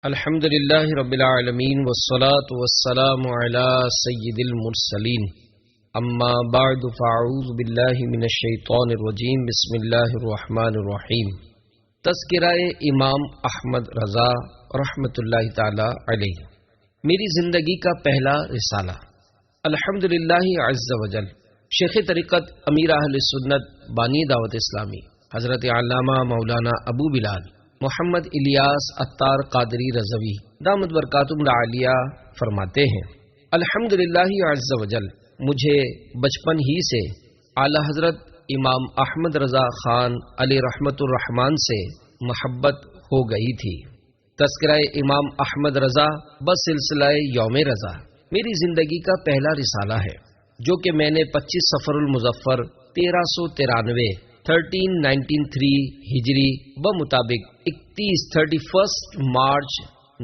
الحمد للہ رب العالمین والصلاة والسلام علی سید المرسلین اما بعد فاعوذ باللہ من الشیطان الرجیم بسم اللہ الرحمن الرحیم۔ تذکرہ امام احمد رضا رحمۃ اللہ تعالی علیہ، میری زندگی کا پہلا رسالہ۔ الحمدللہ عز وجل، شیخ طریقت امیر اہل سنت بانی دعوت اسلامی حضرت علامہ مولانا ابو بلال محمد الیاس عطار قادری رضوی دامت برکاتہم العالیہ فرماتے ہیں، الحمدللہ عز وجل، مجھے بچپن ہی سے اعلی حضرت امام احمد رضا خان علیہ رحمت الرحمن سے محبت ہو گئی تھی۔ تذکرہ امام احمد رضا بسلسلہ یوم رضا میری زندگی کا پہلا رسالہ ہے، جو کہ میں نے 25 صفر المظفر 1393 1393 ہجری بمطابق 31 مارچ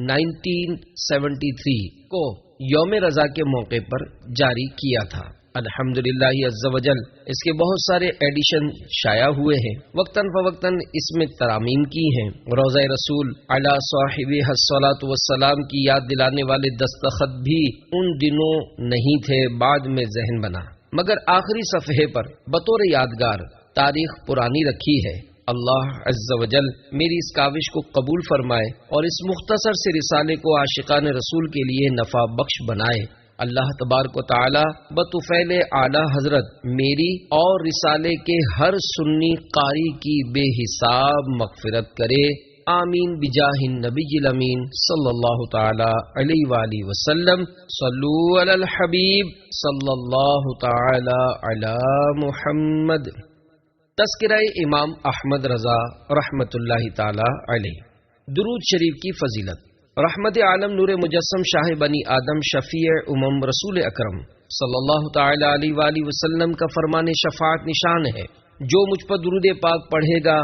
1973 کو یوم رضا کے موقع پر جاری کیا تھا۔ الحمدللہ عز وجل، اس کے بہت سارے ایڈیشن شائع ہوئے ہیں، وقتاً فوقتاً اس میں ترامیم کی ہیں۔ روضہ رسول علی صاحبہ الصلاۃ والسلام کی یاد دلانے والے دستخط بھی ان دنوں نہیں تھے، بعد میں ذہن بنا، مگر آخری صفحے پر بطور یادگار تاریخ پرانی رکھی ہے۔ اللہ عز و جل میری اس کاوش کو قبول فرمائے اور اس مختصر سے رسالے کو عاشقان رسول کے لیے نفع بخش بنائے۔ اللہ تبارک و تعالی بطفیل اعلی حضرت میری اور رسالے کے ہر سنی قاری کی بے حساب مغفرت کرے، آمین بجاہ النبی الامین صلی اللہ تعالی علیہ وآلہ وسلم۔ صلو علی الحبیب صلی اللہ تعالی علی محمد۔ تذکرہ امام احمد رضا رحمۃ اللہ تعالی علیہ۔ درود شریف کی فضیلت۔ رحمت عالم نور مجسم شاہ بنی آدم شفیع امم رسول اکرم صلی اللہ تعالی علیہ وآلہ وسلم کا فرمان شفاعت نشان ہے، جو مجھ پر درود پاک پڑھے گا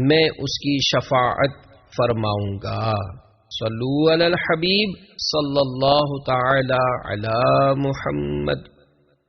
میں اس کی شفاعت فرماؤں گا۔ صلو علی الحبیب صلی اللہ تعالی علی محمد۔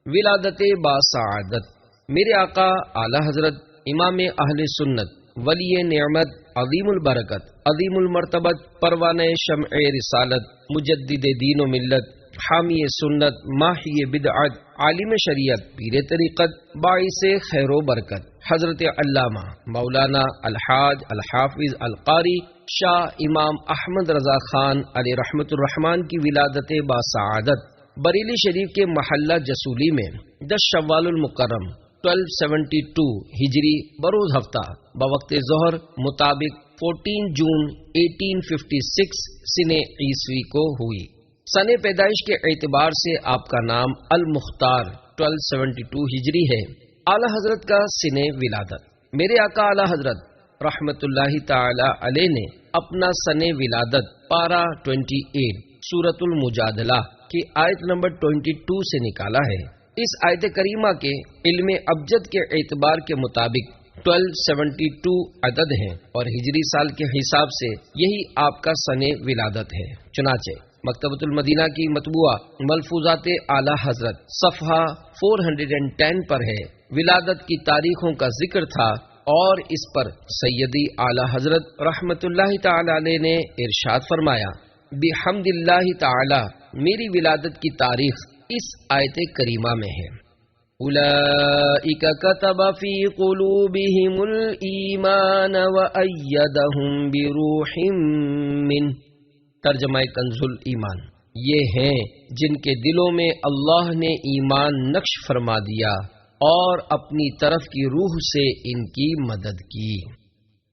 ولادت باسعادت۔ میرے آقا اعلی حضرت امام اہل سنت ولی نعمت عظیم البرکت عظیم المرتبت پروانہ شمع رسالت مجدد دین و ملت حامی سنت ماحی بدعت عالم شریعت پیر طریقت باعث خیر و برکت حضرت علامہ مولانا الحاج الحافظ القاری شاہ امام احمد رضا خان علیہ رحمت الرحمن کی ولادت باسعادت بریلی شریف کے محلہ جسولی میں 10 شوال المکرم 1272 ہجری بروز ہفتہ بوقت ظہر مطابق 14 جون 1856 سن عیسوی کو ہوئی۔ سن پیدائش کے اعتبار سے آپ کا نام المختار 1272 ہجری ہے۔ اعلی حضرت کا سن ولادت۔ میرے آقا اعلی حضرت رحمت اللہ تعالی علیہ نے اپنا سن ولادت پارہ 28 سورۃ المجادلہ کی آیت نمبر 22 سے نکالا ہے۔ اس آیت کریمہ کے علم ابجد کے اعتبار کے مطابق 1272 عدد ہیں اور ہجری سال کے حساب سے یہی آپ کا سن ولادت ہے۔ چنانچہ مکتبۃ المدینہ کی مطبوعہ ملفوظات اعلی حضرت صفحہ 410 پر ہے، ولادت کی تاریخوں کا ذکر تھا اور اس پر سیدی اعلی حضرت رحمت اللہ تعالی علیہ نے ارشاد فرمایا، بحمد اللہ تعالی میری ولادت کی تاریخ اس آیت کریمہ میں ہے۔ اولئک کتب فی قلوبہم الایمان وایدہم بروح منہ۔ ترجمہ کنز الایمان۔ یہ ہیں جن کے دلوں میں اللہ نے ایمان نقش فرما دیا اور اپنی طرف کی روح سے ان کی مدد کی۔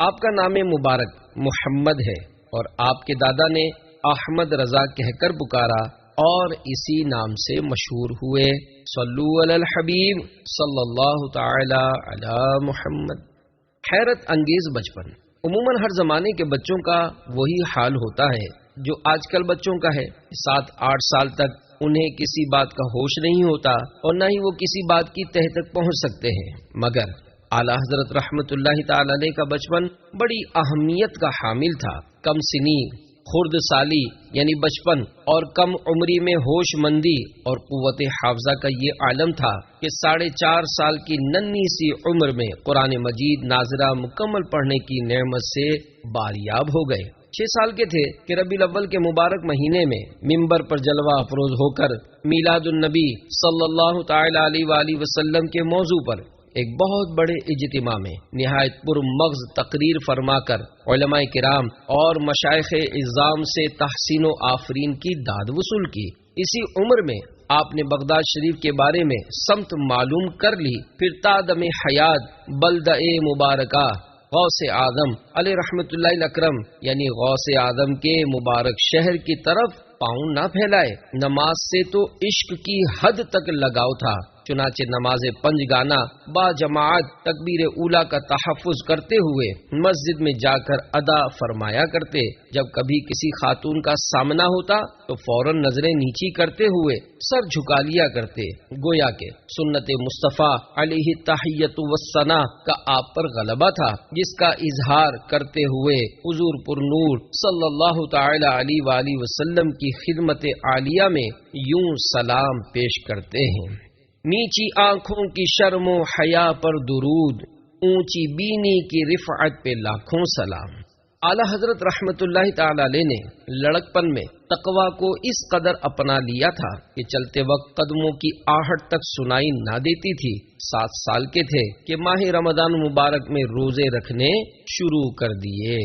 آپ کا نام مبارک محمد ہے اور آپ کے دادا نے احمد رضا کہہ کر پکارا اور اسی نام سے مشہور ہوئے۔ صلو علی الحبیب صلی اللہ تعالی علی محمد۔ حیرت انگیز بچپن۔ عموماً ہر زمانے کے بچوں کا وہی حال ہوتا ہے جو آج کل بچوں کا ہے۔ 7-8 سال تک انہیں کسی بات کا ہوش نہیں ہوتا اور نہ ہی وہ کسی بات کی تہ تک پہنچ سکتے ہیں، مگر اعلی حضرت رحمت اللہ تعالی علیہ کا بچپن بڑی اہمیت کا حامل تھا۔ کم سنی خرد سالی یعنی بچپن اور کم عمری میں ہوش مندی اور قوت حافظہ کا یہ عالم تھا کہ 4.5 سال کی ننھی سی عمر میں قرآن مجید ناظرہ مکمل پڑھنے کی نعمت سے باریاب ہو گئے۔ 6 سال کے تھے کہ ربیع الاول کے مبارک مہینے میں ممبر پر جلوہ افروز ہو کر میلاد النبی صلی اللہ تعالی علیہ وآلہ وسلم کے موضوع پر ایک بہت بڑے اجتماع میں نہایت پرمغز تقریر فرما کر علماء کرام اور مشائخ اعظام سے تحسین و آفرین کی داد وصول کی۔ اسی عمر میں آپ نے بغداد شریف کے بارے میں سمت معلوم کر لی، پھر تادم حیات بلدہ مبارکہ غوث اعظم علیہ رحمت اللہ الاکرم یعنی غوث اعظم کے مبارک شہر کی طرف پاؤں نہ پھیلائے۔ نماز سے تو عشق کی حد تک لگاؤ تھا، چنانچہ نماز 5 گانا با جماعت تکبیر اولا کا تحفظ کرتے ہوئے مسجد میں جا کر ادا فرمایا کرتے۔ جب کبھی کسی خاتون کا سامنا ہوتا تو فوراً نظریں نیچی کرتے ہوئے سر جھکا لیا کرتے، گویا کہ سنت مصطفیٰ علیہ تحیت والثنا کا آپ پر غلبہ تھا، جس کا اظہار کرتے ہوئے حضور پر نور صلی اللہ تعالی علیہ وآلہ وسلم کی خدمت عالیہ میں یوں سلام پیش کرتے ہیں۔ نیچی آنکھوں کی شرم و حیا پر درود، اونچی بینی کی رفعت پہ لاکھوں سلام۔ اعلیٰ حضرت رحمت اللہ تعالی علیہ نے لڑکپن میں تقوی کو اس قدر اپنا لیا تھا کہ چلتے وقت قدموں کی آہٹ تک سنائی نہ دیتی تھی۔ 7 سال کے تھے کہ ماہ رمضان مبارک میں روزے رکھنے شروع کر دیے۔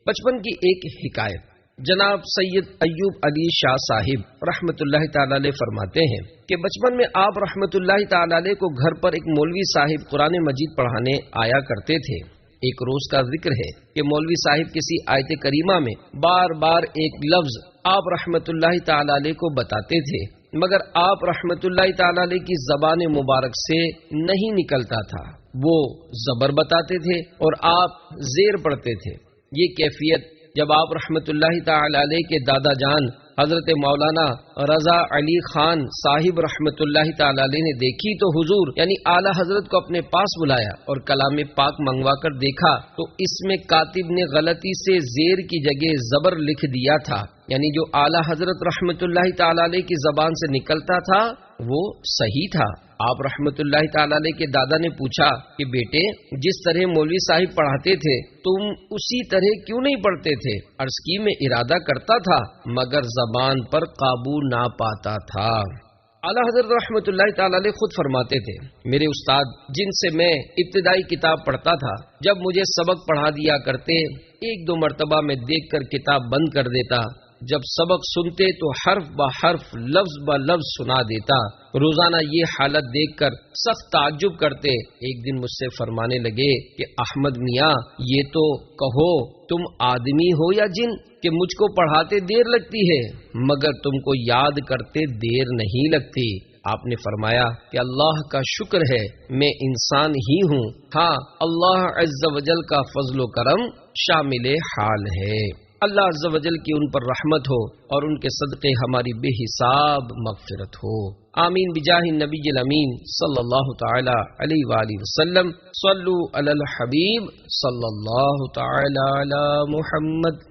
بچپن کی ایک حکایت جناب سید ایوب علی شاہ صاحب رحمت اللہ تعالی علیہ فرماتے ہیں کہ بچپن میں آپ رحمت اللہ تعالی علیہ کو گھر پر ایک مولوی صاحب قرآن مجید پڑھانے آیا کرتے تھے۔ ایک روز کا ذکر ہے کہ مولوی صاحب کسی آیت کریمہ میں بار بار ایک لفظ آپ رحمت اللہ تعالی علیہ کو بتاتے تھے، مگر آپ رحمت اللہ تعالی علیہ کی زبان مبارک سے نہیں نکلتا تھا۔ وہ زبر بتاتے تھے اور آپ زیر پڑھتے تھے۔ یہ کیفیت جب آپ رحمت اللہ تعالی علیہ کے دادا جان حضرت مولانا رضا علی خان صاحب رحمت اللہ تعالی علیہ نے دیکھی تو حضور یعنی اعلیٰ حضرت کو اپنے پاس بلایا اور کلام پاک منگوا کر دیکھا تو اس میں کاتب نے غلطی سے زیر کی جگہ زبر لکھ دیا تھا، یعنی جو اعلیٰ حضرت رحمت اللہ تعالی علیہ کی زبان سے نکلتا تھا وہ صحیح تھا۔ آپ رحمت اللہ تعالی علیہ کے دادا نے پوچھا کہ بیٹے جس طرح مولوی صاحب پڑھاتے تھے تم اسی طرح کیوں نہیں پڑھتے تھے؟ عرض کی میں ارادہ کرتا تھا مگر زبان پر قابو نہ پاتا تھا۔ اعلیٰ حضرت رحمت اللہ تعالی علیہ خود فرماتے تھے میرے استاد جن سے میں ابتدائی کتاب پڑھتا تھا جب مجھے سبق پڑھا دیا کرتے 1-2 مرتبہ میں دیکھ کر کتاب بند کر دیتا، جب سبق سنتے تو حرف بہ حرف لفظ بہ لفظ سنا دیتا۔ روزانہ یہ حالت دیکھ کر سخت تعجب کرتے۔ ایک دن مجھ سے فرمانے لگے کہ احمد میاں یہ تو کہو تم آدمی ہو یا جن کہ مجھ کو پڑھاتے دیر لگتی ہے مگر تم کو یاد کرتے دیر نہیں لگتی۔ آپ نے فرمایا کہ اللہ کا شکر ہے میں انسان ہی ہوں، ہاں اللہ عز و جل کا فضل و کرم شامل حال ہے۔ اللہ عز و جل کی ان پر رحمت ہو اور ان کے صدقے ہماری بے حساب مغفرت ہو، آمین بجاہ النبی الامین صلی اللہ تعالی علیہ وآلہ وسلم۔ صلو علی الحبیب صلی اللہ تعالی علی محمد۔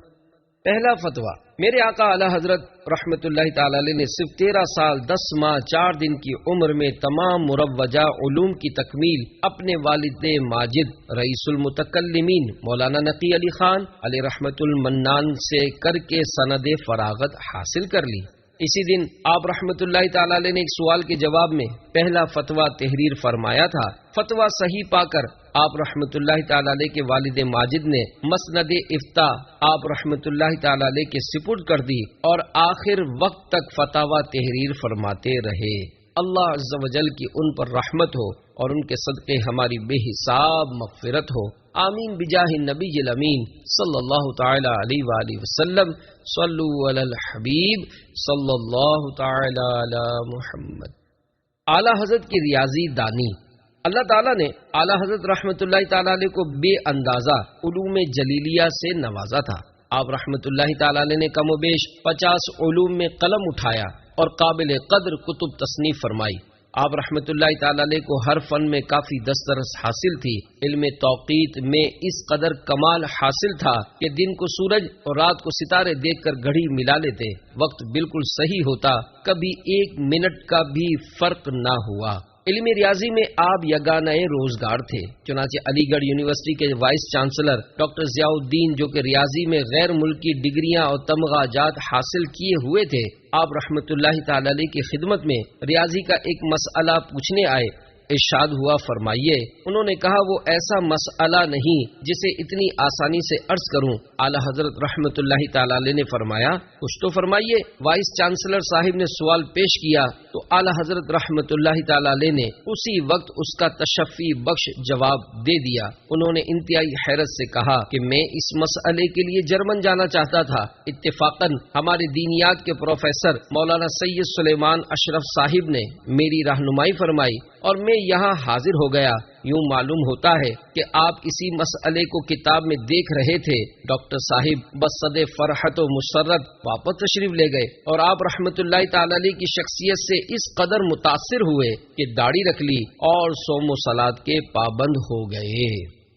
پہلا فتویٰ، میرے آقا اعلیٰ حضرت رحمت اللہ تعالی علیہ نے صرف 13 سال 10 ماہ 4 دن کی عمر میں تمام مروجہ علوم کی تکمیل اپنے والد ماجد رئیس المتکلمین مولانا نقی علی خان علیہ رحمت المنان سے کر کے سند فراغت حاصل کر لی۔ اسی دن آپ رحمت اللہ تعالی علیہ نے ایک سوال کے جواب میں پہلا فتویٰ تحریر فرمایا تھا۔ فتویٰ صحیح پا کر آپ رحمت اللہ تعالی علیہ کے والد ماجد نے مسند افتاء آپ رحمت اللہ تعالی علیہ کے سپرد کر دی اور آخر وقت تک فتاوی تحریر فرماتے رہے۔ اللہ عز و جل کی ان پر رحمت ہو اور ان کے صدقے ہماری بے حساب مغفرت ہو، آمین بجاہ النبی الامین صلی اللہ تعالی علیہ وآلہ وسلم۔ صلو علی الحبیب صلی اللہ تعالی علی محمد۔ اعلیٰ حضرت کی ریاضی دانی، اللہ تعالیٰ نے اعلیٰ حضرت رحمت اللہ تعالی علیہ کو بے اندازہ علوم جلیلیہ سے نوازا تھا۔ آپ رحمت اللہ تعالی علیہ نے کم و بیش 50 علوم میں قلم اٹھایا اور قابل قدر کتب تصنیف فرمائی۔ آپ رحمت اللہ تعالی علیہ کو ہر فن میں کافی دسترس حاصل تھی۔ علم توقیت میں اس قدر کمال حاصل تھا کہ دن کو سورج اور رات کو ستارے دیکھ کر گھڑی ملا لیتے، وقت بالکل صحیح ہوتا، کبھی 1 منٹ کا بھی فرق نہ ہوا۔ علم ریاضی میں آپ یگانہ روزگار تھے، چنانچہ علی گڑھ یونیورسٹی کے وائس چانسلر ڈاکٹر ضیاء الدین، جو کہ ریاضی میں غیر ملکی ڈگریاں اور تمغاجات حاصل کیے ہوئے تھے، آپ رحمت اللہ تعالی علیہ کی خدمت میں ریاضی کا ایک مسئلہ پوچھنے آئے۔ ارشاد ہوا، فرمائیے۔ انہوں نے کہا، وہ ایسا مسئلہ نہیں جسے اتنی آسانی سے عرض کروں۔ اعلی حضرت رحمت اللہ تعالی علیہ نے فرمایا، کچھ تو فرمائیے۔ وائس چانسلر صاحب نے سوال پیش کیا تو اعلی حضرت رحمت اللہ تعالی علیہ نے اسی وقت اس کا تشفی بخش جواب دے دیا۔ انہوں نے انتہائی حیرت سے کہا کہ میں اس مسئلے کے لیے جرمن جانا چاہتا تھا۔ اتفاقاً ہمارے دینیات کے پروفیسر مولانا سید سلیمان اشرف صاحب نے میری رہنمائی فرمائی اور میں یہاں حاضر ہو گیا۔ یوں معلوم ہوتا ہے کہ آپ اسی مسئلے کو کتاب میں دیکھ رہے تھے۔ ڈاکٹر صاحب بصد فرحت و مسرت واپس تشریف لے گئے اور آپ رحمت اللہ تعالی علیہ کی شخصیت سے اس قدر متاثر ہوئے کہ داڑھی رکھ لی اور صوم و صلاۃ کے پابند ہو گئے۔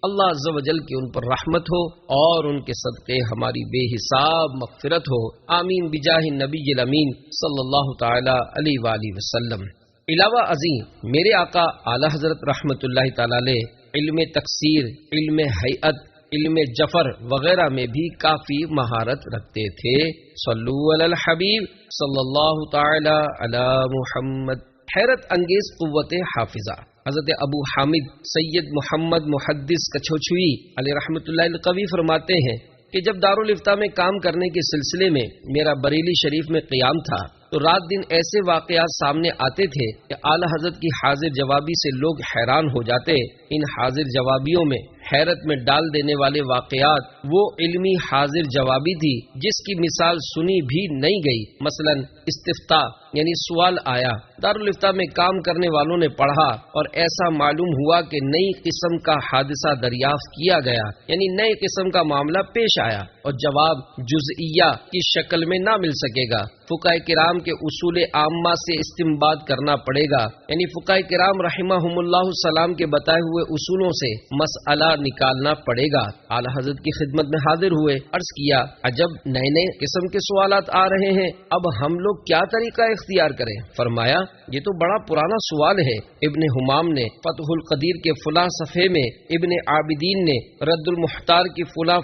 اللہ عز و جل کی ان پر رحمت ہو اور ان کے صدقے ہماری بے حساب مغفرت ہو، آمین بجاہ نبی الامین صلی اللہ تعالی علیہ وآلہ وسلم۔ علاوہ ازیں میرے آقا اعلی حضرت رحمت اللہ تعالی علیہ علم تکسیر، علم ہیئت، علم جفر وغیرہ میں بھی کافی مہارت رکھتے تھے۔ صلو علی الحبیب صلی اللہ تعالی علی محمد۔ حیرت انگیز قوت حافظہ حضرت ابو حامد سید محمد محدث کچھوچھوئی علیہ رحمت اللہ القوی فرماتے ہیں کہ جب دارالفتاء میں کام کرنے کے سلسلے میں میرا بریلی شریف میں قیام تھا تو رات دن ایسے واقعات سامنے آتے تھے کہ اعلی حضرت کی حاضر جوابی سے لوگ حیران ہو جاتے۔ ان حاضر جوابیوں میں حیرت میں ڈال دینے والے واقعات وہ علمی حاضر جوابی تھی جس کی مثال سنی بھی نہیں گئی۔ مثلا استفتاء یعنی سوال آیا، دارالفتاء میں کام کرنے والوں نے پڑھا اور ایسا معلوم ہوا کہ نئی قسم کا حادثہ دریافت کیا گیا، یعنی نئے قسم کا معاملہ پیش آیا اور جواب جزئیہ کی شکل میں نہ مل سکے گا۔ فقہاء کرام کے اصول عامہ سے استنباط کرنا پڑے گا، یعنی فقہاء کرام رحمہم اللہ السلام کے بتائے ہوئے اصولوں سے مسئلہ نکالنا پڑے گا۔ اعلی حضرت کی خدمت میں حاضر ہوئے، عرض کیا، عجب نئے نئے قسم کے سوالات آ رہے ہیں، اب ہم لوگ کیا طریقہ اختیار کریں؟ فرمایا، یہ تو بڑا پرانا سوال ہے۔ ابن حمام نے فتح القدیر کے فلاں صفحے میں، ابن عابدین نے رد المحتار کی فلاں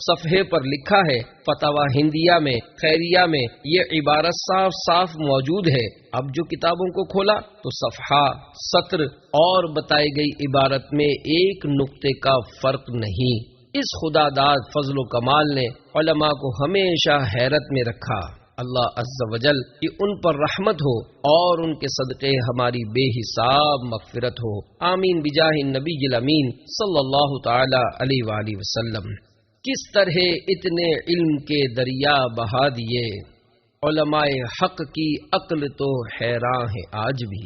صفحے پر لکھا ہے، فتاوی ہندیہ میں، خیریہ میں یہ عبارت صاف صاف موجود ہے۔ اب جو کتابوں کو کھولا تو صفحہ، سطر اور بتائی گئی عبارت میں ایک نقطے کا فرق نہیں۔ اس خدا داد فضل و کمال نے علماء کو ہمیشہ حیرت میں رکھا۔ اللہ عز و جل کی ان پر رحمت ہو اور ان کے صدقے ہماری بے حساب مغفرت ہو، آمین بجاہ نبی الامین صلی اللہ تعالی علیہ وآلہ وسلم۔ کس طرح اتنے علم کے دریا بہا دیے، علماء حق کی عقل تو حیران ہے آج بھی۔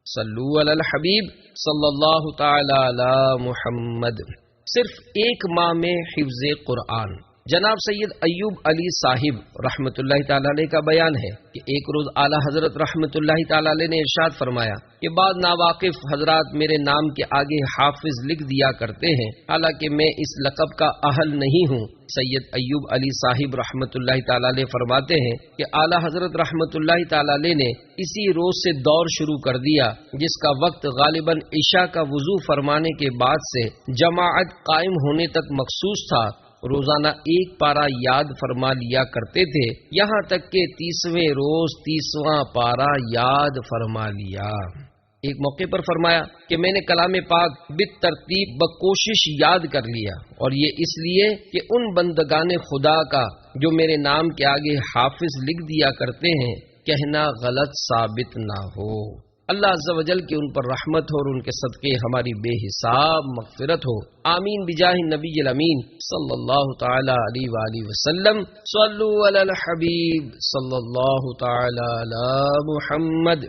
صلو علی الحبیب صلی اللہ تعالی علی محمد۔ صرف ایک ماہ میں حفظ قرآن۔ جناب سید ایوب علی صاحب رحمت اللہ تعالی علیہ کا بیان ہے کہ ایک روز اعلی حضرت رحمت اللہ تعالی علیہ نے ارشاد فرمایا کہ بعض ناواقف حضرات میرے نام کے آگے حافظ لکھ دیا کرتے ہیں، حالانکہ میں اس لقب کا اہل نہیں ہوں۔ سید ایوب علی صاحب رحمت اللہ تعالی علیہ فرماتے ہیں کہ اعلی حضرت رحمت اللہ تعالی علیہ نے اسی روز سے دور شروع کر دیا جس کا وقت غالباً عشاء کا وضو فرمانے کے بعد سے جماعت قائم ہونے تک مخصوص تھا۔ روزانہ ایک پارہ یاد فرما لیا کرتے تھے، یہاں تک کہ 30ویں روز 30واں پارہ یاد فرما لیا۔ ایک موقع پر فرمایا کہ میں نے کلام پاک بالترتیب بکوشش یاد کر لیا، اور یہ اس لیے کہ ان بندگان خدا کا جو میرے نام کے آگے حافظ لکھ دیا کرتے ہیں کہنا غلط ثابت نہ ہو۔ اللہ عز و جل کی ان پر رحمت ہو اور ان کے صدقے ہماری بے حساب مغفرت ہو، آمین بجاہ نبی الامین صلی اللہ تعالی علیہ وآلہ وسلم۔ صلو علی الحبیب صلی اللہ تعالی علی محمد۔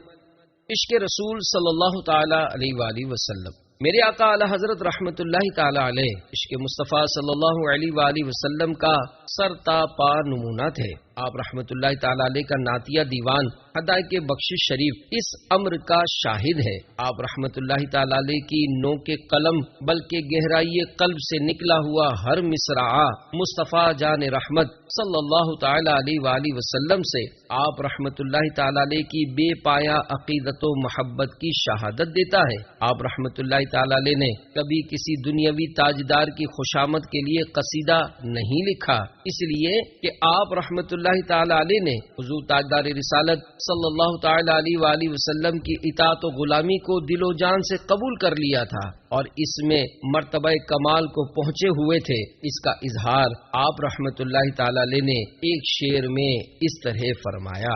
عشق رسول صلی اللہ تعالی علیہ وآلہ وسلم۔ میرے آقا اعلی حضرت رحمت اللہ تعالی علیہ عشق مصطفیٰ صلی اللہ علیہ وآلہ وسلم کا سر تا پا نمونہ تھے۔ آپ رحمت اللہ تعالی علیہ کا نعتیہ دیوان ہدایت بخشش شریف اس امر کا شاہد ہے۔ آپ رحمت اللہ تعالی علیہ کی نو کے قلم بلکہ گہرائی قلب سے نکلا ہوا ہر مصرعہ مصطفیٰ جان رحمت صلی اللہ تعالی علیہ وآلہ وسلم سے آپ رحمت اللہ تعالی علیہ کی بے پایا عقیدت و محبت کی شہادت دیتا ہے۔ آپ رحمت اللہ تعالی علیہ نے کبھی کسی دنیاوی تاجدار کی خوشامد کے لیے قصیدہ نہیں لکھا، اس لیے کہ آپ رحمت اللہ تعالی علیہ نے حضور تاجدار رسالت صلی اللہ تعالی علیہ وآلہ وسلم کی اطاعت و غلامی کو دل و جان سے قبول کر لیا تھا اور اس میں مرتبہ کمال کو پہنچے ہوئے تھے۔ اس کا اظہار آپ رحمت اللہ تعالی علیہ نے ایک شعر میں اس طرح فرمایا: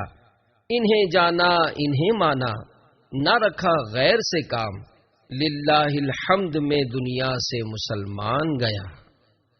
انہیں جانا انہیں مانا، نہ رکھا غیر سے کام، للہ الحمد میں دنیا سے مسلمان گیا۔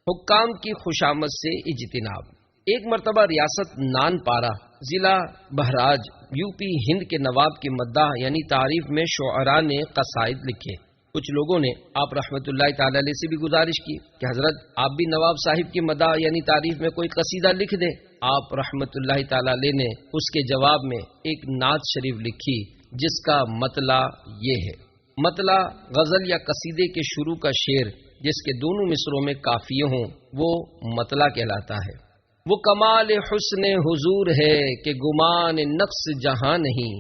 حکام کی خوشامد سے اجتناب۔ ایک مرتبہ ریاست نان پارا ضلع بہراج یو پی ہند کے نواب کی مداح یعنی تعریف میں شعراء نے قصائد لکھے۔ کچھ لوگوں نے آپ رحمت اللہ تعالی علیہ سے بھی گزارش کی کہ حضرت آپ بھی نواب صاحب کی مداح یعنی تعریف میں کوئی قصیدہ لکھ دیں۔ آپ رحمت اللہ تعالی علیہ نے اس کے جواب میں ایک نعت شریف لکھی جس کا مطلع یہ ہے۔ مطلع غزل یا قصیدے کے شروع کا شعر جس کے دونوں مصروں میں قافیے ہوں وہ مطلع کہلاتا ہے۔ وہ کمال حسن حضور ہے کہ گمان نقص جہاں نہیں،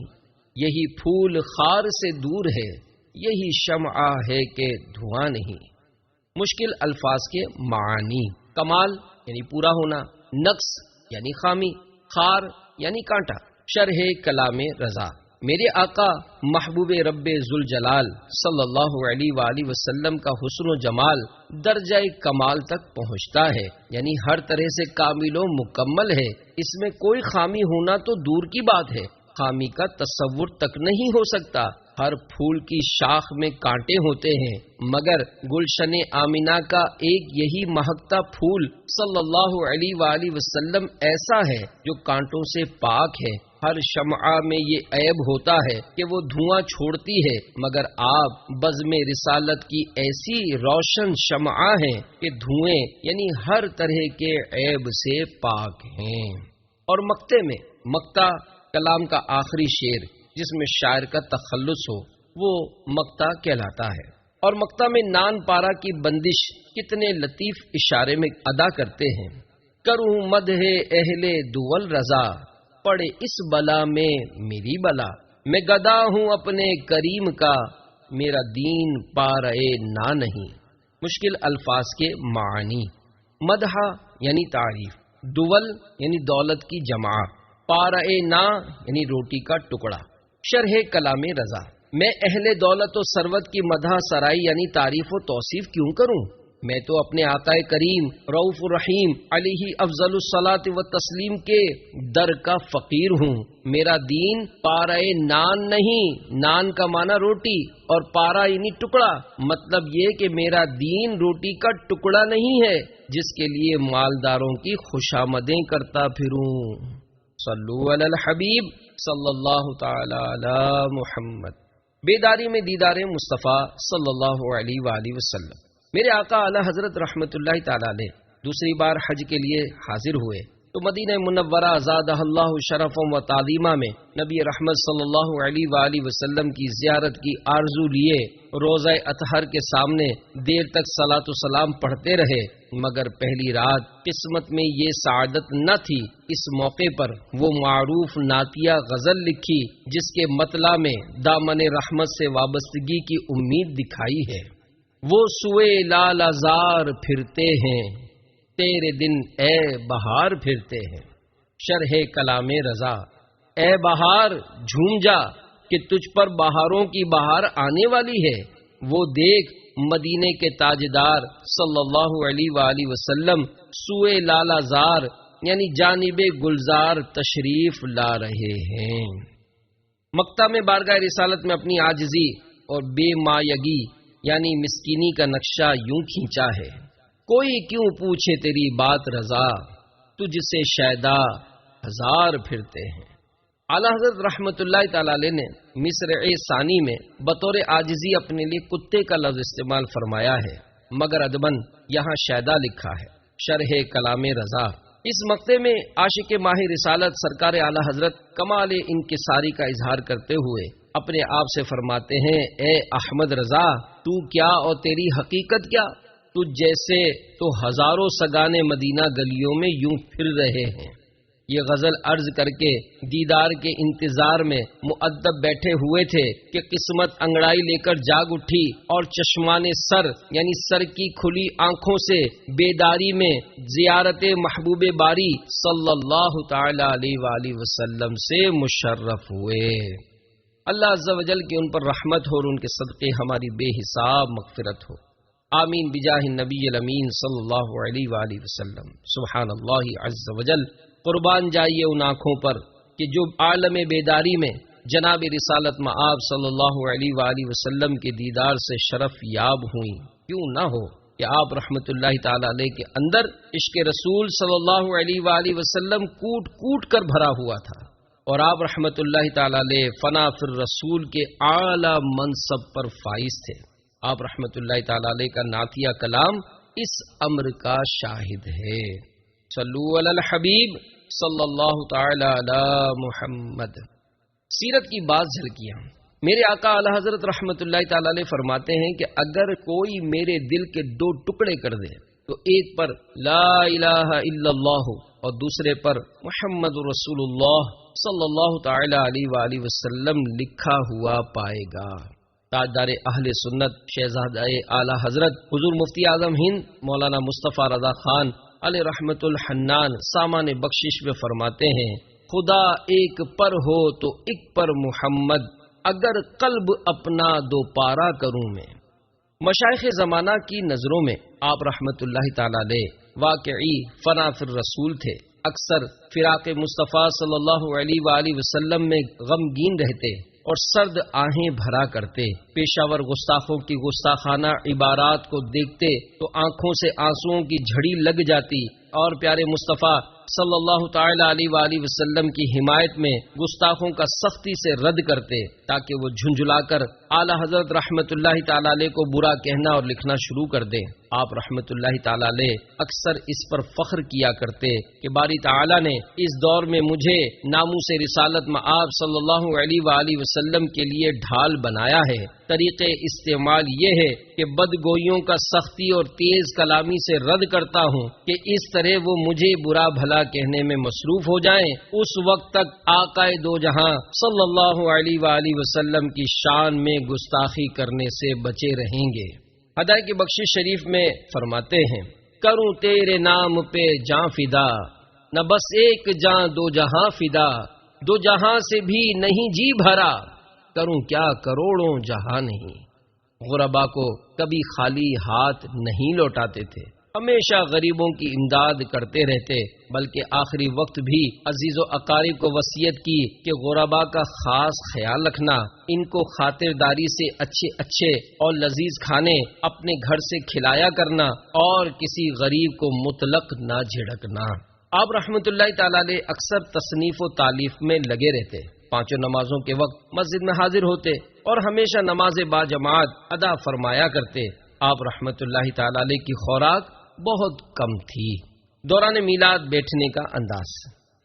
یہی پھول خار سے دور ہے، یہی شمع ہے کہ دھواں نہیں۔ مشکل الفاظ کے معانی: کمال یعنی پورا ہونا، نقص یعنی خامی، خار یعنی کانٹا۔ شرح کلام رضا۔ میرے آقا محبوب رب ذوالجلال صلی اللہ علیہ وآلہ وسلم کا حسن و جمال درجہ کمال تک پہنچتا ہے، یعنی ہر طرح سے کامل و مکمل ہے۔ اس میں کوئی خامی ہونا تو دور کی بات ہے، خامی کا تصور تک نہیں ہو سکتا۔ ہر پھول کی شاخ میں کانٹے ہوتے ہیں، مگر گلشن آمینہ کا ایک یہی مہکتا پھول صلی اللہ علیہ وآلہ وسلم ایسا ہے جو کانٹوں سے پاک ہے۔ ہر شمع میں یہ عیب ہوتا ہے کہ وہ دھواں چھوڑتی ہے، مگر آپ بزم رسالت کی ایسی روشن شمع ہیں کہ دھوئیں یعنی ہر طرح کے عیب سے پاک ہیں۔ اور مقطع میں، مقطع کلام کا آخری شعر جس میں شاعر کا تخلص ہو وہ مقطع کہلاتا ہے۔ اور مقطع میں نان پارا کی بندش کتنے لطیف اشارے میں ادا کرتے ہیں: کروں مدح اہل دول رضا، پڑے اس بلا میں میری بلا، میں گدا ہوں اپنے کریم کا، میرا دین پارے نہ نہیں۔ مشکل الفاظ کے معانی: مدح یعنی تعریف، دول یعنی دولت کی جمع، پارے نہ یعنی روٹی کا ٹکڑا۔ شرح کلام رضا۔ میں اہل دولت و ثروت کی مدح سرائی یعنی تعریف و توصیف کیوں کروں؟ میں تو اپنے آقا کریم رؤوف الرحیم علیہ افضل الصلاۃ و تسلیم کے در کا فقیر ہوں۔ میرا دین پارے نان نہیں، نان کا معنی روٹی اور پارا یعنی ٹکڑا، مطلب یہ کہ میرا دین روٹی کا ٹکڑا نہیں ہے جس کے لیے مالداروں کی خوشامدیں کرتا پھروں۔ صلو علی الحبیب صلی اللہ تعالی علی محمد۔ بیداری میں دیدار مصطفیٰ صلی اللہ علیہ وآلہ وسلم۔ میرے آقا اعلی حضرت رحمت اللہ تعالی علیہ دوسری بار حج کے لیے حاضر ہوئے تو مدینہ منورہ زادہ اللہ شرف و تعظیمہ میں نبی رحمت صلی اللہ علیہ وآلہ وسلم کی زیارت کی آرزو لیے روضہ اطہر کے سامنے دیر تک صلاۃ و سلام پڑھتے رہے، مگر پہلی رات قسمت میں یہ سعادت نہ تھی۔ اس موقع پر وہ معروف نعتیہ غزل لکھی جس کے مطلع میں دامن رحمت سے وابستگی کی امید دکھائی ہے۔ وہ سوئے لال زار پھرتے ہیں، تیرے دن اے بہار پھرتے ہیں۔ شرح کلام رضا۔ اے بہار جھوم جا کہ تجھ پر بہاروں کی بہار آنے والی ہے، وہ دیکھ مدینے کے تاجدار صلی اللہ علیہ وآلہ وسلم سوئے لالا زار یعنی جانب گلزار تشریف لا رہے ہیں۔ مقطع میں بارگاہ رسالت میں اپنی عاجزی اور بے مایگی یعنی مسکینی کا نقشہ یوں کھینچا ہے: کوئی کیوں پوچھے تیری بات رضا، تجھ سے شیدا ہزار پھرتے ہیں۔ اعلیٰ حضرت رحمت اللہ تعالی علیہ نے مصرع ثانی میں بطور عاجزی اپنے لیے کتے کا لفظ استعمال فرمایا ہے، مگر ادباً یہاں شیدا لکھا ہے۔ شرح کلام رضا۔ اس مقطع میں عاشق ماہ رسالت سرکار اعلی حضرت کمال انکساری کا اظہار کرتے ہوئے اپنے آپ سے فرماتے ہیں، اے احمد رضا، تو کیا اور تیری حقیقت کیا؟ تجھ جیسے تو ہزاروں سگانے مدینہ گلیوں میں یوں پھر رہے ہیں۔ یہ غزل عرض کر کے دیدار کے انتظار میں مؤدب بیٹھے ہوئے تھے کہ قسمت انگڑائی لے کر جاگ اٹھی اور چشمان سر یعنی سر کی کھلی آنکھوں سے بیداری میں زیارت محبوب باری صلی اللہ تعالی علیہ وآلہ وسلم سے مشرف ہوئے۔ اللہ عز و جل کی ان پر رحمت ہو اور ان کے صدقے ہماری بے حساب مغفرت ہو، آمین بجاہ النبی الامین صلی اللہ علیہ وآلہ وسلم۔ سبحان اللہ عز و جل۔ قربان جائیے ان آنکھوں پر کہ جو عالم بیداری میں جناب رسالت مآب صلی اللہ علیہ وآلہ وسلم کے دیدار سے شرف یاب ہوئیں۔ کیوں نہ ہو کہ آپ رحمت اللہ تعالی علیہ کے اندر عشق رسول صلی اللہ علیہ وآلہ وسلم کوٹ کوٹ کر بھرا ہوا تھا، اور آپ رحمت اللہ تعالی علیہ فنا فی الرسول کے اعلی منصب پر فائز تھے۔ آپ رحمت اللہ تعالی علیہ کا نعتیہ کلام اس امر کا شاہد ہے۔ صلو علی الحبیب صلی اللہ تعالی علی محمد۔ سیرت کی بعض جھلکیاں۔ میرے آقا اعلی حضرت رحمت اللہ تعالی علیہ فرماتے ہیں کہ اگر کوئی میرے دل کے دو ٹکڑے کر دے تو ایک پر لا الہ الا اللہ اور دوسرے پر محمد رسول اللہ صلی اللہ تعالی علیہ وآلہ وسلم لکھا ہوا پائے گا۔ تاجدار اہل سنت شہزادہ اعلی حضرت حضور مفتی اعظم ہند مولانا مصطفیٰ رضا خان علیہ رحمت الحنان سامان بخشش میں فرماتے ہیں، خدا ایک پر ہو تو ایک پر محمد، اگر قلب اپنا دو پارا کروں میں۔ مشائخ زمانہ کی نظروں میں آپ رحمت اللہ تعالی علیہ واقعی فنا فی الرسول تھے، اکثر فراق مصطفیٰ صلی اللہ علیہ وآلہ وسلم میں غمگین رہتے اور سرد آہیں بھرا کرتے۔ پیشاور گستاخوں کی گستاخانہ عبارات کو دیکھتے تو آنکھوں سے آنسوؤں کی جھڑی لگ جاتی، اور پیارے مصطفیٰ صلی اللہ تعالی علیہ وآلہ وسلم کی حمایت میں گستاخوں کا سختی سے رد کرتے تاکہ وہ جھنجھلا کر اعلی حضرت رحمت اللہ تعالی علیہ کو برا کہنا اور لکھنا شروع کر دیں۔ آپ رحمت اللہ تعالی علیہ اکثر اس پر فخر کیا کرتے کہ باری تعالی نے اس دور میں مجھے ناموس رسالت مآب صلی اللہ علیہ وآلہ وسلم کے لیے ڈھال بنایا ہے۔ طریقے استعمال یہ ہے کہ بدگوئیوں کا سختی اور تیز کلامی سے رد کرتا ہوں کہ اس طرح وہ مجھے برا بھلا کہنے میں مصروف ہو جائیں، اس وقت تک آقائے دو جہاں صلی اللہ علیہ وآلہ وسلم کی شان میں گستاخی کرنے سے بچے رہیں گے۔ ہدایت کی بخشش شریف میں فرماتے ہیں، کروں تیرے نام پہ جاں فدا، نہ بس ایک جاں دو جہاں فدا، دو جہاں سے بھی نہیں جی بھرا، کروں کیا کروڑوں جہاں نہیں۔ غربا کو کبھی خالی ہاتھ نہیں لوٹاتے تھے، ہمیشہ غریبوں کی امداد کرتے رہتے، بلکہ آخری وقت بھی عزیز و اقارب کو وصیت کی کہ غربا کا خاص خیال رکھنا، ان کو خاطرداری سے اچھے اچھے اور لذیذ کھانے اپنے گھر سے کھلایا کرنا، اور کسی غریب کو مطلق نہ جھڑکنا۔ آپ رحمت اللہ تعالی علیہ اکثر تصنیف و تالیف میں لگے رہتے، پانچوں نمازوں کے وقت مسجد میں حاضر ہوتے اور ہمیشہ نماز با جماعت ادا فرمایا کرتے۔ آپ رحمت اللہ تعالی علیہ کی خوراک بہت کم تھی۔ دوران میلاد بیٹھنے کا انداز۔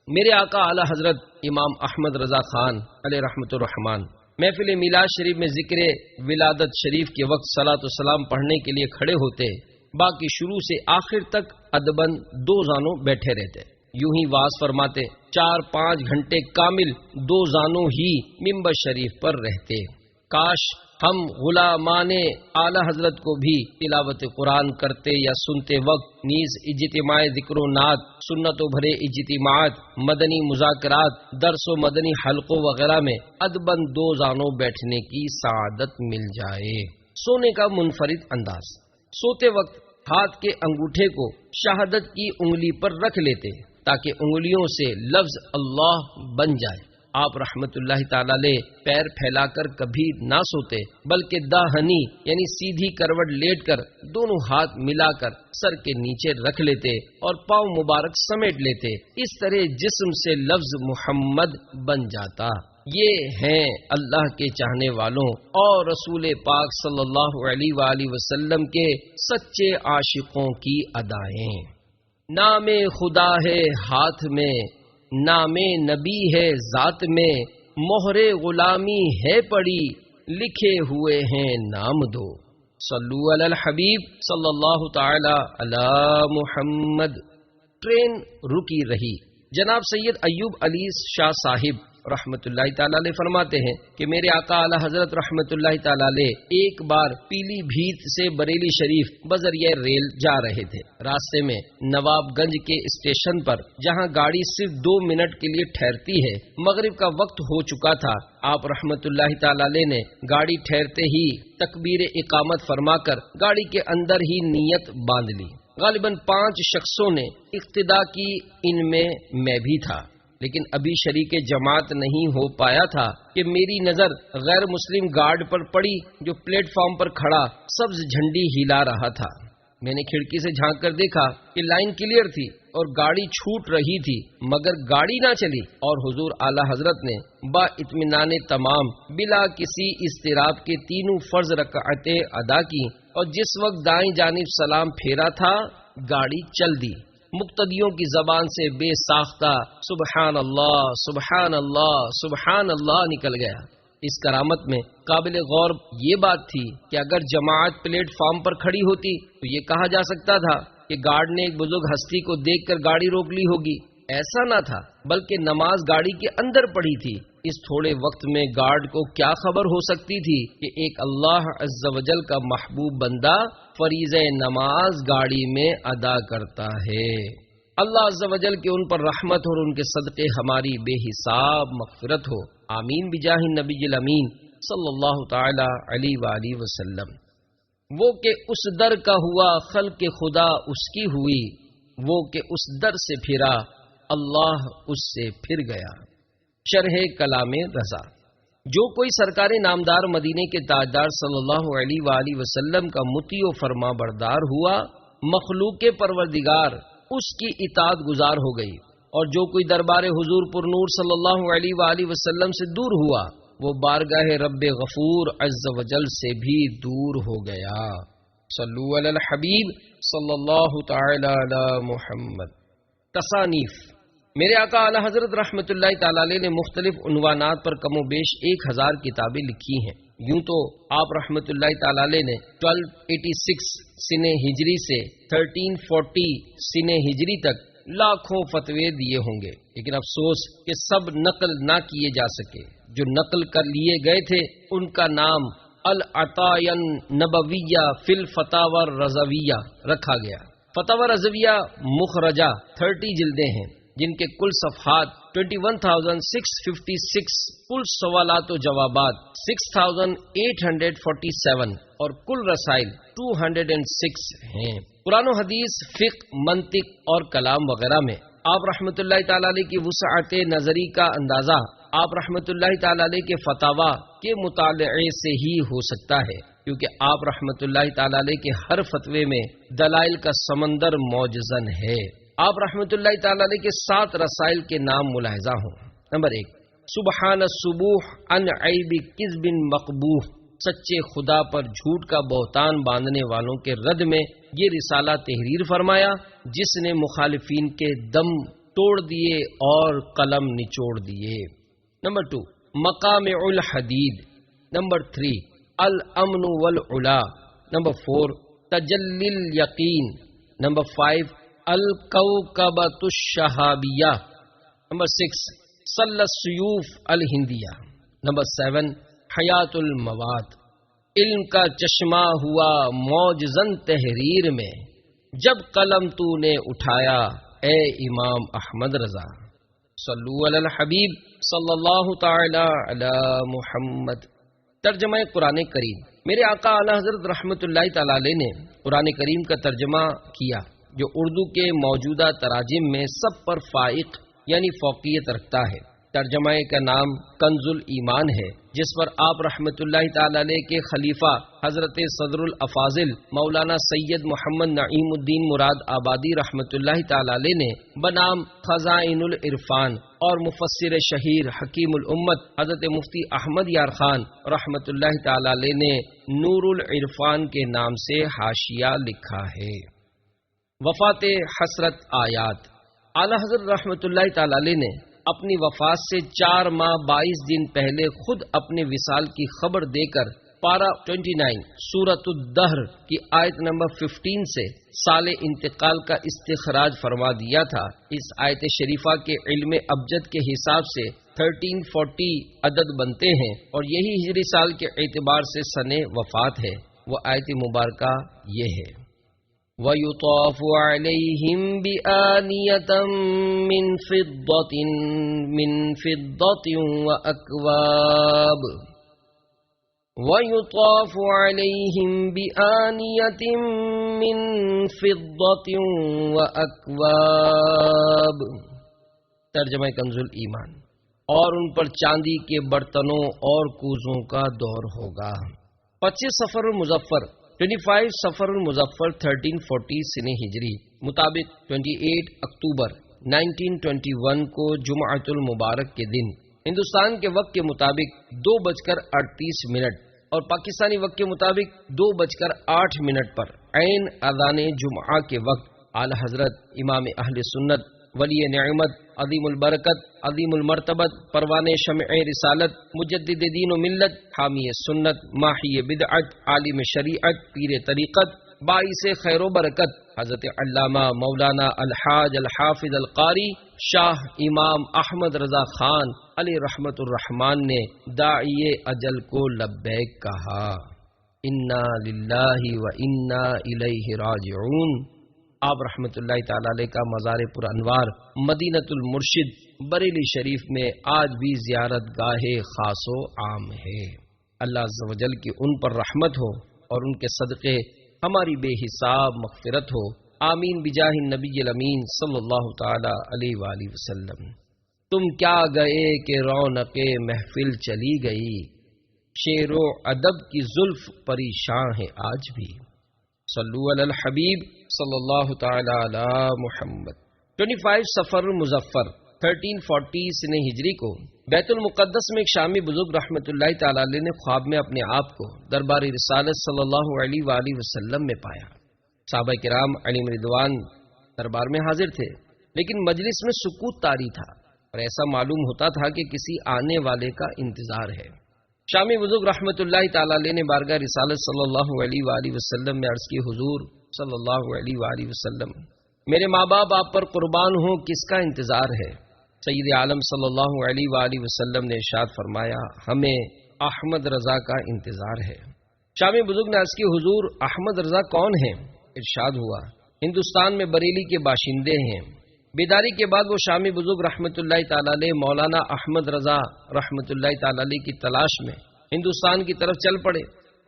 میرے آقا اعلی حضرت امام احمد رضا خان علیہ رحمت الرحمان محفل میلاد شریف میں ذکر ولادت شریف کے وقت صلاۃ و سلام پڑھنے کے لیے کھڑے ہوتے، باقی شروع سے آخر تک ادباً دو زانوں بیٹھے رہتے، یوں ہی واز فرماتے، 4-5 گھنٹے کامل دو زانوں ہی ممبر شریف پر رہتے۔ کاش ہم غلامان اعلی حضرت کو بھی تلاوت قرآن کرتے یا سنتے وقت نیز اجتماع ذکر و نعت، سنتوں بھرے اجتماعات، مدنی مذاکرات، درس و مدنی حلقوں وغیرہ میں ادباً دو زانوں بیٹھنے کی سعادت مل جائے۔ سونے کا منفرد انداز۔ سوتے وقت ہاتھ کے انگوٹھے کو شہادت کی انگلی پر رکھ لیتے تاکہ انگلیوں سے لفظ اللہ بن جائے۔ آپ رحمت اللہ تعالی علیہ پیر پھیلا کر کبھی نہ سوتے، بلکہ داہنی یعنی سیدھی کروٹ لیٹ کر دونوں ہاتھ ملا کر سر کے نیچے رکھ لیتے اور پاؤں مبارک سمیٹ لیتے، اس طرح جسم سے لفظ محمد بن جاتا۔ یہ ہیں اللہ کے چاہنے والوں اور رسول پاک صلی اللہ علیہ وآلہ وسلم کے سچے عاشقوں کی ادائیں۔ نام خدا ہے ہاتھ میں، نام نبی ہے ذات میں، مہر غلامی ہے پڑی، لکھے ہوئے ہیں نام دو۔ صلو علی الحبیب صلی اللہ تعالی علی محمد۔ ٹرین رکی رہی۔ جناب سید ایوب علی شاہ صاحب رحمت اللہ تعالی علیہ فرماتے ہیں کہ میرے آقا اعلی حضرت رحمت اللہ تعالی علیہ ایک بار پیلی بھیت سے بریلی شریف بذریعہ ریل جا رہے تھے۔ راستے میں نواب گنج کے اسٹیشن پر جہاں گاڑی صرف 2 منٹ کے لیے ٹھہرتی ہے، مغرب کا وقت ہو چکا تھا۔ آپ رحمت اللہ تعالی علیہ نے گاڑی ٹھہرتے ہی تکبیر اقامت فرما کر گاڑی کے اندر ہی نیت باندھ لی۔ غالباً 5 شخصوں نے اقتدا کی، ان میں بھی تھا، لیکن ابھی شریک جماعت نہیں ہو پایا تھا کہ میری نظر غیر مسلم گارڈ پر پڑی جو پلیٹ فارم پر کھڑا سبز جھنڈی ہلا رہا تھا۔ میں نے کھڑکی سے جھانک کر دیکھا کہ لائن کلیئر تھی اور گاڑی چھوٹ رہی تھی، مگر گاڑی نہ چلی، اور حضور اعلی حضرت نے با اطمینان تمام بلا کسی اضطراب کے 3 فرض رکعتیں ادا کی، اور جس وقت دائیں جانب سلام پھیرا تھا گاڑی چل دی۔ مقتدیوں کی زبان سے بے ساختہ سبحان اللہ سبحان اللہ سبحان اللہ نکل گیا۔ اس کرامت میں قابل غور یہ بات تھی کہ اگر جماعت پلیٹ فارم پر کھڑی ہوتی تو یہ کہا جا سکتا تھا کہ گارڈ نے ایک بزرگ ہستی کو دیکھ کر گاڑی روک لی ہوگی۔ ایسا نہ تھا، بلکہ نماز گاڑی کے اندر پڑھی تھی۔ اس تھوڑے وقت میں گارڈ کو کیا خبر ہو سکتی تھی کہ ایک اللہ عز و جل کا محبوب بندہ فریضہ نماز گاڑی میں ادا کرتا ہے۔ اللہ عز و جل کے ان پر رحمت اور ان کے صدقے ہماری بے حساب مغفرت ہو، آمین بجاہ النبی الامین صلی اللہ تعالی علیہ وآلہ وسلم۔ وہ کہ اس در کا ہوا خلق خدا اس کی ہوئی، وہ کہ اس در سے پھرا اللہ اس سے پھر گیا۔ شرح کلام رضا۔ جو کوئی سرکار نامدار مدینے کے تاجدار صلی اللہ علیہ وآلہ وسلم کا مطیع و فرما بردار ہوا، مخلوق پروردگار اس کی اطاعت گزار ہو گئی، اور جو کوئی دربار حضور پر نور صلی اللہ علیہ وآلہ وسلم سے دور ہوا، وہ بارگاہ رب غفور عز و جل سے بھی دور ہو گیا۔ صلو علی الحبیب صلی اللہ تعالی علی محمد۔ تصانیف۔ میرے آقا اعلی حضرت رحمت اللہ تعالی علیہ نے مختلف عنوانات پر کم و بیش 1000 کتابیں لکھی ہیں۔ یوں تو آپ رحمت اللہ تعالی علیہ نے 1286 سن ہجری سے 1340 سن ہجری تک لاکھوں فتوے دیے ہوں گے، لیکن افسوس کہ سب نقل نہ کیے جا سکے۔ جو نقل کر لیے گئے تھے ان کا نام العطایا نبویہ فی الفتاوی الرضویہ رکھا گیا۔ فتاوی رضویہ مخرجہ 30 جلدیں ہیں، جن کے کل صفحات 21,656، کل سوالات و جوابات 6,847 اور کل رسائل 206 ہیں۔ قرآن و حدیث، فقہ، منطق اور کلام وغیرہ میں آپ رحمت اللہ تعالی علیہ کی وسعت نظری کا اندازہ آپ رحمت اللہ تعالی علیہ کے فتاوا کے مطالعے سے ہی ہو سکتا ہے، کیونکہ آپ رحمت اللہ تعالی علیہ کے ہر فتوے میں دلائل کا سمندر موجزن ہے۔ آپ رحمت اللہ تعالی علیہ کے 7 رسائل کے نام ملاحظہ ہوں۔ نمبر 1، سبحان الصبوح عن عیب کذب مقبوح، سچے خدا پر جھوٹ کا بہتان باندھنے والوں کے رد میں یہ رسالہ تحریر فرمایا، جس نے مخالفین کے دم توڑ دیے اور قلم نچوڑ دیے۔ نمبر 2، مقامع الحدید۔ نمبر 3، الامن والعلا۔ نمبر 4، تجلی الیقین۔ نمبر 5، الکوکبۃ الشہابیہ۔ نمبر 6، سل السیوف الہندیہ۔ نمبر 7، حیات المواد۔ علم کا چشمہ ہوا موجزن تحریر میں، جب قلم تو نے اٹھایا اے امام احمد رضا۔ صلو علی الحبیب صلی اللہ تعالی علی محمد۔ ترجمہ قرآن کریم۔ میرے آقا اعلی حضرت رحمت اللہ تعالی علیہ نے قرآن کریم کا ترجمہ کیا، جو اردو کے موجودہ تراجم میں سب پر فائق یعنی فوقیت رکھتا ہے۔ ترجمہ کا نام کنز الایمان ہے، جس پر آپ رحمت اللہ تعالی علیہ کے خلیفہ حضرت صدر الافاضل مولانا سید محمد نعیم الدین مراد آبادی رحمت اللہ تعالی علیہ نے بنام خزائن العرفان اور مفسر شہیر حکیم الامت حضرت مفتی احمد یار خان رحمت اللہ تعالی علیہ نے نور العرفان کے نام سے حاشیہ لکھا ہے۔ وفات حسرت آیات۔ اعلیٰ حضرت رحمۃ اللہ تعالی علیہ نے اپنی وفات سے 4 ماہ 22 دن پہلے خود اپنے وصال کی خبر دے کر پارہ 29 سورۃ الدہر کی آیت نمبر 15 سے سال انتقال کا استخراج فرما دیا تھا۔ اس آیت شریفہ کے علم ابجد کے حساب سے 1340 عدد بنتے ہیں اور یہی ہجری سال کے اعتبار سے سن وفات ہے۔ وہ آیت مبارکہ یہ ہے: وَيُطَافُ عَلَيْهِمْ بِآنِيَةٍ مِّن فِضَّةٍ وَأَكْوَابٍ وَيُطَافُ عَلَيْهِمْ بِآنِيَةٍ مِّن فِضَّةٍ وَأَكْوَابٍ۔ ترجمہ کنز الایمان۔ اور ان پر چاندی کے برتنوں اور کوزوں کا دور ہوگا۔ 25 صفر المظفر 25 صفر المظفر 1340 سن ہجری مطابق 28 اکتوبر 1921 کو جمعۃ المبارک کے دن ہندوستان کے وقت کے مطابق 2:38 اور پاکستانی وقت کے مطابق 2:08 پر عین اذان جمعہ کے وقت اعلی حضرت امام اہل سنت ولی نعمت عظیم البرکت عظیم المرتبت پروان شمع رسالت مجدد دین و ملت حامی سنت ماحی بدعت عالم شریعت پیر طریقت باعث خیر و برکت حضرت علامہ مولانا الحاج الحافظ القاری شاہ امام احمد رضا خان علی رحمت الرحمان نے داعی اجل کو لبیک کہا۔ انا للہ و انا الیہ راجعون۔ آپ رحمت اللہ تعالی علیہ کا مزار پر انوار مدینۃ المرشد بریلی شریف میں آج بھی زیارت گاہ خاص و عام ہے۔ اللہ عز و جل کی ان پر رحمت ہو اور ان کے صدقے ہماری بے حساب مغفرت ہو، آمین بجاہ النبی الامین صلی اللہ تعالی علیہ وآلہ وسلم۔ تم کیا گئے کہ رونق محفل چلی گئی، شعر و ادب کی زلف پریشاں ہے آج بھی۔ صلو علی الحبیب صلی اللہ تعالی علی محمد۔ 25 صفر مظفر 1340 سن ہجری کو بیت المقدس میں ایک شامی بزرگ رحمت اللہ تعالی علیہ نے خواب میں اپنے آپ کو دربار رسالت صلی اللہ علیہ وآلہ وسلم میں پایا۔ صحابہ کرام علیہم رضوان دربار میں حاضر تھے، لیکن مجلس میں سکوت طاری تھا اور ایسا معلوم ہوتا تھا کہ کسی آنے والے کا انتظار ہے۔ شامی بزرگ رحمت اللہ تعالی علیہ نے بارگاہ رسالت صلی اللہ علیہ وآلہ وسلم میں عرض کی، حضور صلی اللہ علیہ وآلہ وسلم، میرے ماں باپ آپ پر قربان ہوں، کس کا انتظار ہے؟ سید عالم صلی اللہ علیہ وآلہ وسلم نے ارشاد فرمایا، ہمیں احمد رضا کا انتظار ہے۔ شامی بزرگ نے عرض کی، حضور احمد رضا کون ہیں؟ ارشاد ہوا، ہندوستان میں بریلی کے باشندے ہیں۔ بیداری کے بعد وہ شامی بزرگ رحمت اللہ تعالی علیہ مولانا احمد رضا رحمت اللہ تعالی علیہ کی تلاش میں ہندوستان کی طرف چل پڑے،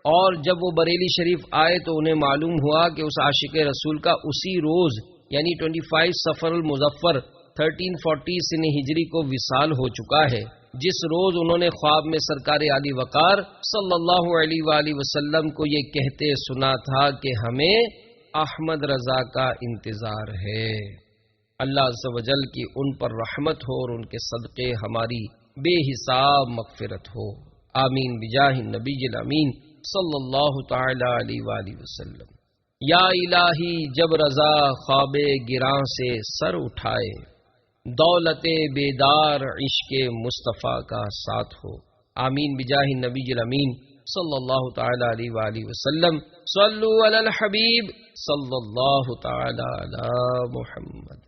اور جب وہ بریلی شریف آئے تو انہیں معلوم ہوا کہ اس عاشق رسول کا اسی روز یعنی 25 صفر المظفر 1340 سن ہجری کو وصال ہو چکا ہے، جس روز انہوں نے خواب میں سرکار علی وقار صلی اللہ علیہ وآلہ وسلم کو یہ کہتے سنا تھا کہ ہمیں احمد رضا کا انتظار ہے۔ اللہ عز و جل کی ان پر رحمت ہو اور ان کے صدقے ہماری بے حساب مغفرت ہو، آمین بجاہ النبی الامین صلی اللہ تعالی علیہ وآلہ وسلم۔ یا الہی جب رضا خواب گراں سے سر اٹھائے، دولت بیدار عشق مصطفیٰ کا ساتھ ہو، آمین بجاہ النبی الامین صلی اللہ تعالی علیہ وآلہ وسلم۔ صلو علی الحبیب صلی اللہ تعالی علی محمد۔